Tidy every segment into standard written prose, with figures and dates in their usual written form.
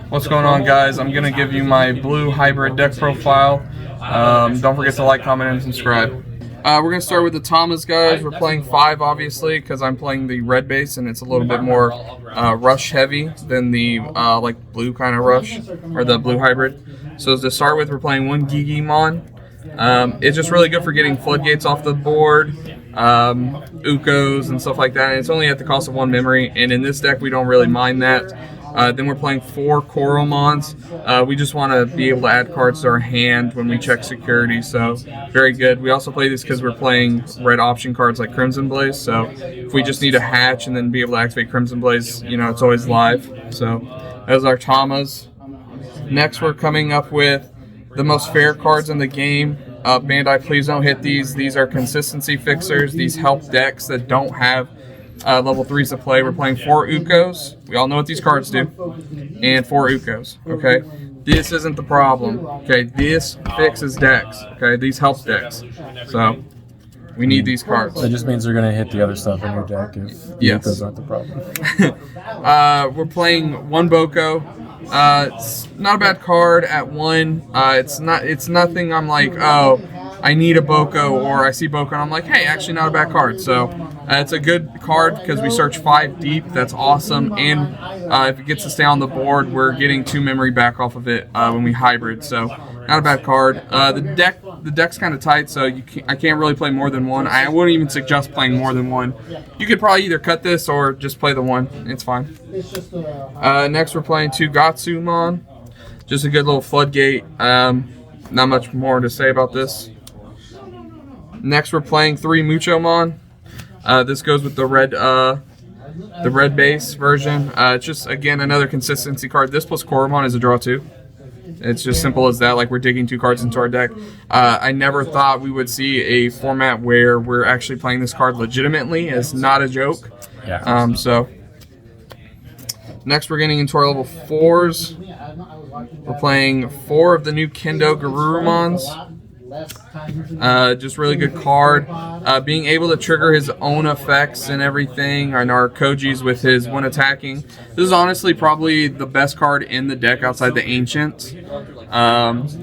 What's going on, guys? I'm going to give you my blue hybrid deck profile. Don't forget to like, comment, and subscribe. We're going to start with the Tamas, guys. We're playing 5, obviously, because I'm playing the red base, and it's a little bit more rush heavy than the like blue kind of rush, or the blue hybrid. So to start with, we're playing 1 Digimon. It's just really good for getting floodgates off the board, Ukos and stuff like that, and it's only at the cost of 1 memory, and in this deck we don't really mind that. Then we're playing 4 Garurumons. We just want to be able to add cards to our hand when we check security, so very good. We also play this because we're playing red option cards like Crimson Blaze, so if we just need a hatch and then be able to activate Crimson Blaze, you know, it's always live. So those are Tamas. Next, we're coming up with the most fair cards in the game. Bandai, please don't hit these. These are consistency fixers. These help decks that don't have level 3s to play. We're playing 4 Ukos. We all know what these cards do. And 4 Ukos. Okay? This isn't the problem. Okay? This fixes decks. Okay? These help decks. So, we need these cards. That just means they're going to hit the other stuff in your deck if Ukos aren't the problem. We're playing 1 Boko. It's not a bad card at 1. It's nothing I'm like, oh, I need a Boko, or I see Boko and I'm like, hey, actually not a bad card. So it's a good card because we search 5 deep. That's awesome. And if it gets to stay on the board, we're getting 2 memory back off of it when we hybrid. So not a bad card. The deck's kind of tight, so I can't really play more than 1. I wouldn't even suggest playing more than 1. You could probably either cut this or just play the 1. It's fine. Next, we're playing 2 Garurumon. Just a good little floodgate. Not much more to say about this. Next, we're playing 3 Muchomon. This goes with the red base version. It's just, again, another consistency card. This plus Garurumon is a draw 2. It's just simple as that. Like, we're digging 2 cards into our deck. I never thought we would see a format where we're actually playing this card legitimately. It's not a joke. Yeah. So next, we're getting into our level 4s. We're playing 4 of the new Kendo Garurumons. Just really good card. Being able to trigger his own effects and everything, and our Koji's with his when attacking. This is honestly probably the best card in the deck outside the Ancients.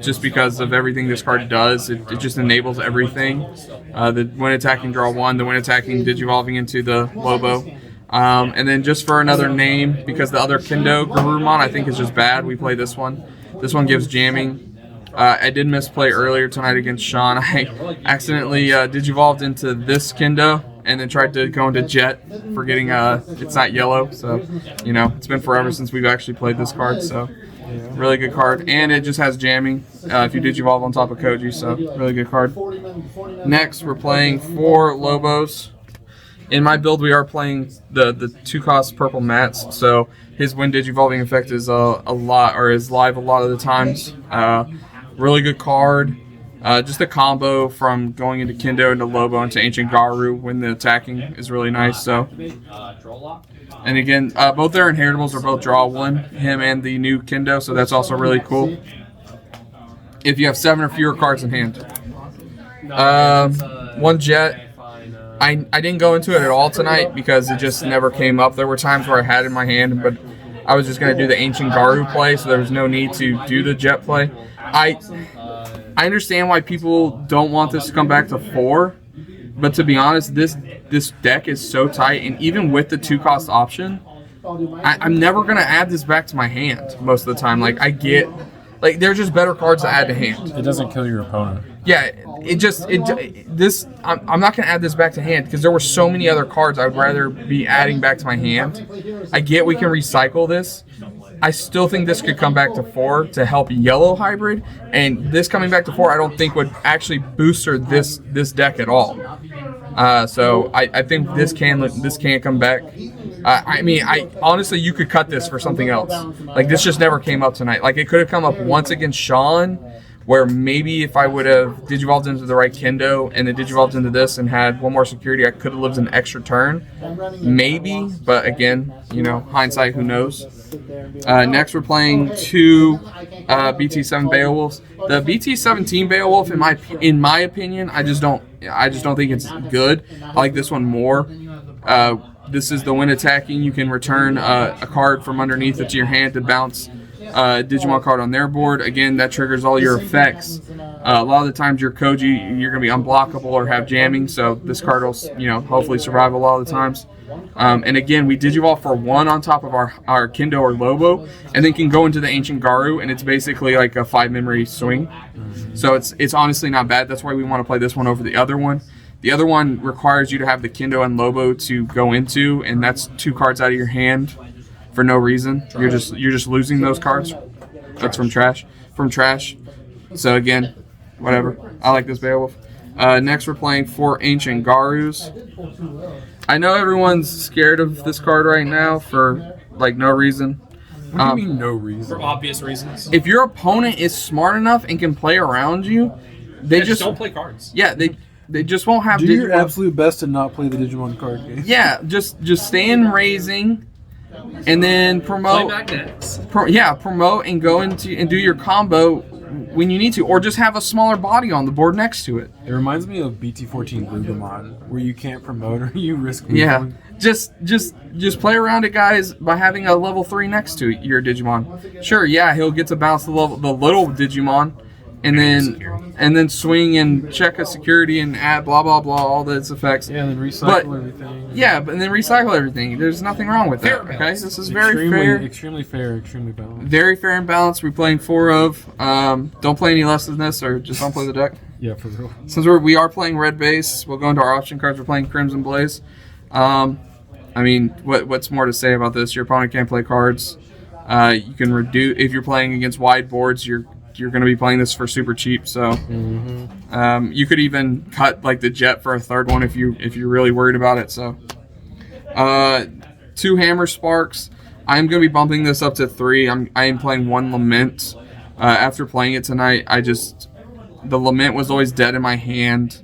Just because of everything this card does, it just enables everything. The when attacking draw 1, the when attacking digivolving into the Lobo. And then just for another name, because the other Kendo Garurumon I think is just bad, we play this one. This one gives jamming. I did misplay earlier tonight against Sean. I accidentally digivolved into this Kendo and then tried to go into Jet, forgetting it's not yellow. So, you know, it's been forever since we've actually played this card. So, really good card. And it just has jamming if you digivolve on top of Koji. So, really good card. Next, we're playing 4 Lobos. In my build, we are playing the 2-cost purple mats. So, his when digivolving effect is is live a lot of the times. Really good card. Just a combo from going into Kendo into Lobo into Ancient Garu when the attacking is really nice. So, and again, both their inheritables are both draw 1, him and the new Kendo, so that's also really cool. If you have 7 or fewer cards in hand. 1 Jet. I didn't go into it at all tonight because it just never came up. There were times where I had it in my hand, but I was just going to do the Ancient Garu play, so there was no need to do the Jet play. I understand why people don't want this to come back to 4, but to be honest, this deck is so tight, and even with the 2-cost option, I'm never going to add this back to my hand most of the time. Like, I get, like, they're just better cards to add to hand. It doesn't kill your opponent. Yeah, I'm not going to add this back to hand because there were so many other cards I would rather be adding back to my hand. I get we can recycle this. I still think this could come back to 4 to help yellow hybrid, and this coming back to 4 I don't think would actually booster this deck at all. So I think this can come back. I mean, honestly, you could cut this for something else. Like, this just never came up tonight. Like, it could have come up once against Sean, where maybe if I would have digivolved into the right Kendo and then digivolved into this and had 1 more security, I could have lived an extra turn. Maybe, but again, you know, hindsight, who knows. Next, we're playing 2 BT7 Beowulfs. The BT17 Beowulf, in my opinion, I just don't think it's good. I like this one more. This is the when attacking, you can return a card from underneath it to your hand to bounce Digimon card on their board. Again, that triggers all your effects. A lot of the times your Koji, you're going to be unblockable or have jamming, so this card will, hopefully survive a lot of the times. And again, we Digivolve for 1 on top of our Kendo or Lobo, and then can go into the Ancient Garu, and it's basically like a 5 memory swing. So it's honestly not bad. That's why we want to play this one over the other one. The other one requires you to have the Kendo and Lobo to go into, and that's 2 cards out of your hand for no reason. You're just losing those cards. That's from trash. So again, whatever. I like this Beowulf. Next, we're playing 4 Ancient Garus. I know everyone's scared of this card right now for like no reason. What do you mean no reason? For obvious reasons. If your opponent is smart enough and can play around you, they just don't play cards. Yeah, they just won't have. Do your absolute best to not play the Digimon card game. Yeah, just stay in raising, and then promote. Play magnetics. Promote and go into and do your combo when you need to, or just have a smaller body on the board next to it. It reminds me of BT14 Digimon, where you can't promote or you risk losing. Yeah, just play around it, guys, by having a level 3 next to your Digimon. Sure, yeah, he'll get to bounce the little Digimon, and then swing and check a security and add blah blah blah all those effects. Yeah, and then recycle everything. Yeah, but then recycle everything. There's nothing wrong with that. Okay, this is very fair. Extremely fair, extremely balanced. Very fair and balanced. We're playing 4 of. Don't play any less than this, or just don't play the deck. Yeah, for real. Since we are playing red base, we'll go into our option cards. We're playing Crimson Blaze. I mean, what's more to say about this? Your opponent can't play cards. You can reduce if you're playing against wide boards. You're going to be playing this for super cheap. So you could even cut like the jet for a third one if you're really worried about it. So 2 Hammer Sparks. I'm going to be bumping this up to 3. I am playing 1 Lament. After playing it tonight, the Lament was always dead in my hand,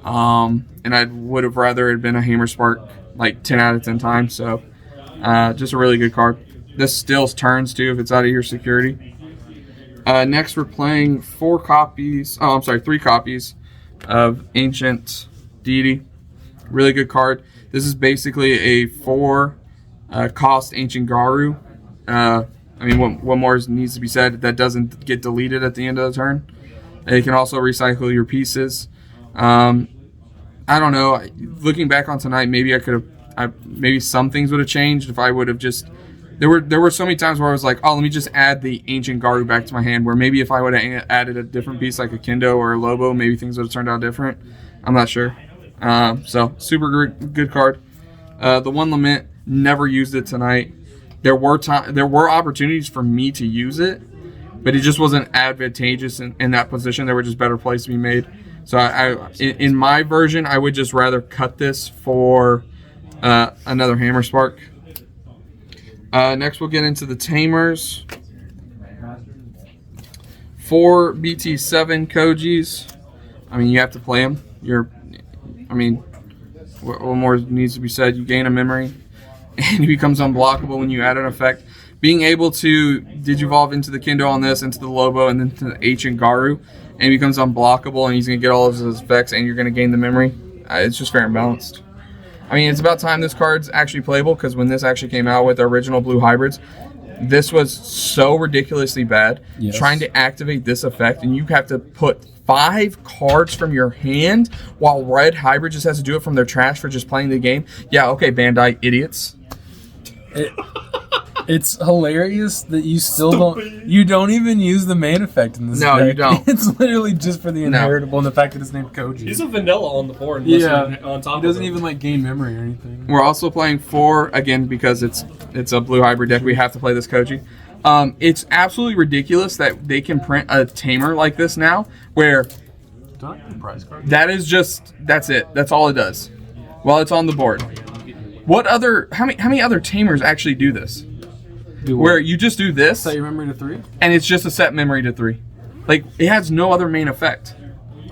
and I would have rather it had been a Hammer Spark like 10 out of 10 times. So just a really good card. This still turns too if it's out of your security. Next, we're playing 3 copies of Ancient Deity. Really good card. This is basically a 4 cost Ancient Garu. I mean, what more needs to be said? That doesn't get deleted at the end of the turn. It can also recycle your pieces. I don't know. Looking back on tonight, maybe maybe some things would have changed if I would have just. There were so many times where I was like, oh, let me just add the Ancient Garu back to my hand, where maybe if I would have added a different piece like a Kendo or a Lobo, maybe things would have turned out different. I'm not sure. So, super good card. The 1 Lament, never used it tonight. There were opportunities for me to use it, but it just wasn't advantageous in that position. There were just better plays to be made. So, in my version, I would just rather cut this for another Hammer Spark. Next, we'll get into the Tamers. 4 BT7 Kojis. I mean, you have to play them. What more needs to be said? You gain a memory, and he becomes unblockable when you add an effect. Being able to Digivolve into the Kendo on this, into the Lobo, and then to the Ancient Garu, and he becomes unblockable, and he's going to get all of his effects, and you're going to gain the memory. It's just fair and balanced. I mean, it's about time this card's actually playable, because when this actually came out with the original blue hybrids, this was so ridiculously bad. Yes. Trying to activate this effect, and you have to put 5 cards from your hand, while red hybrid just has to do it from their trash for just playing the game. Yeah, okay, Bandai, idiots. It's hilarious that you still don't even use the main effect in this No, deck. you don't. It's literally just for the inheritable and the fact that it's named Koji. He's a vanilla on the board. Yeah, On top he doesn't of even like gain memory or anything. We're also playing 4, again, because it's a blue hybrid deck. We have to play this Koji. It's absolutely ridiculous that they can print a Tamer like this now, where that's it. That's all it does. While it's on the board. How many other Tamers actually do this? Where you just do this, set your memory to 3, and it's just a set memory to 3. Like, it has no other main effect.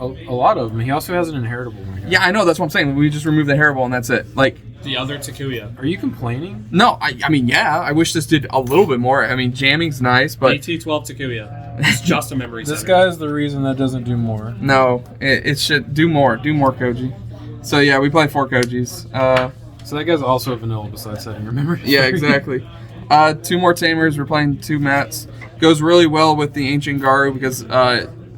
A lot of them. He also has an inheritable. Yeah, I know. That's what I'm saying. We just remove the inheritable, and that's it. Like, the other Takuya. Are you complaining? No, I mean, yeah. I wish this did a little bit more. I mean, jamming's nice, but BT12 Takuya. It's just a memory. This guy's the reason that doesn't do more. No, it should do more. Do more Koji. So yeah, we play 4 Kojis. So that guy's also a vanilla besides setting your memory. Yeah, exactly. 2 more Tamers. We're playing 2 Mats. Goes really well with the Ancient Garu because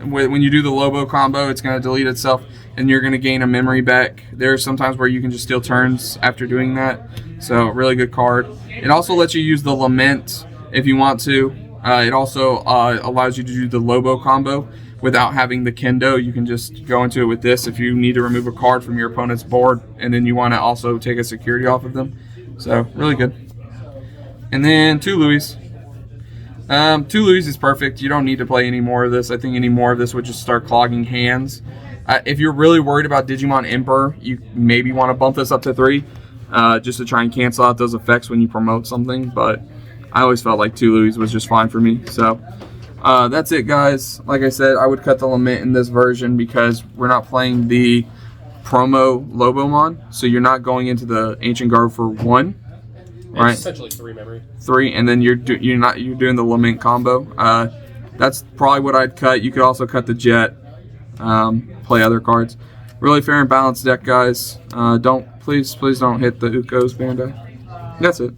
when you do the Lobo combo, it's going to delete itself and you're going to gain a memory back. There are some times where you can just steal turns after doing that. So, really good card. It also lets you use the Lament if you want to. It also allows you to do the Lobo combo without having the Kendo. You can just go into it with this if you need to remove a card from your opponent's board and then you want to also take a security off of them. So, really good. And then 2 Louis. 2 Louis is perfect. You don't need to play any more of this. I think any more of this would just start clogging hands. If you're really worried about Digimon Emperor, you maybe want to bump this up to 3 just to try and cancel out those effects when you promote something. But I always felt like 2 Louis was just fine for me. So that's it, guys. Like I said, I would cut the Lament in this version because we're not playing the promo Lobomon. So you're not going into the Ancient Guard for 1. Right. It's essentially 3 memory. 3, and then you're doing the Lament combo. That's probably what I'd cut. You could also cut the Jet, play other cards. Really fair and balanced deck, guys. Please don't hit the Ukos, Bandai. That's it.